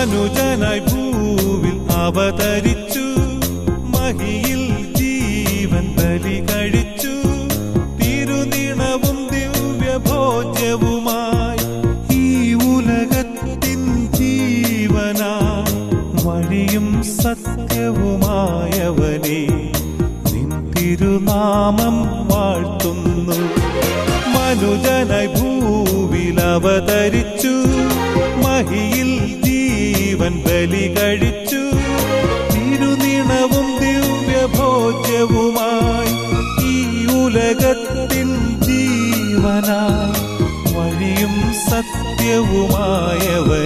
മനുജനായി ഭൂവിൽ അവതരിച്ചു, മഹിയിൽ ജീവൻ ബലി കഴിച്ചു. തിരുനിണവും ദിവ്യഭോജ്യവുമായി ഈ ഉലകത്തിൻ ജീവനായി വഴിയും സത്യവുമായവനെ നിൻ തിരുനാമം വാഴ്ത്തുന്നു. മനുജനായി ഭൂവിൽ അവതരിച്ചു, മഹിയിൽ ജീവൻ ബലി കഴിച്ചു. തിരുനിണവും ദിവ്യഭോജ്യവുമായി ഈ ഉലകത്തിൻ ജീവനായി വഴിയും സത്യവുമായവൻ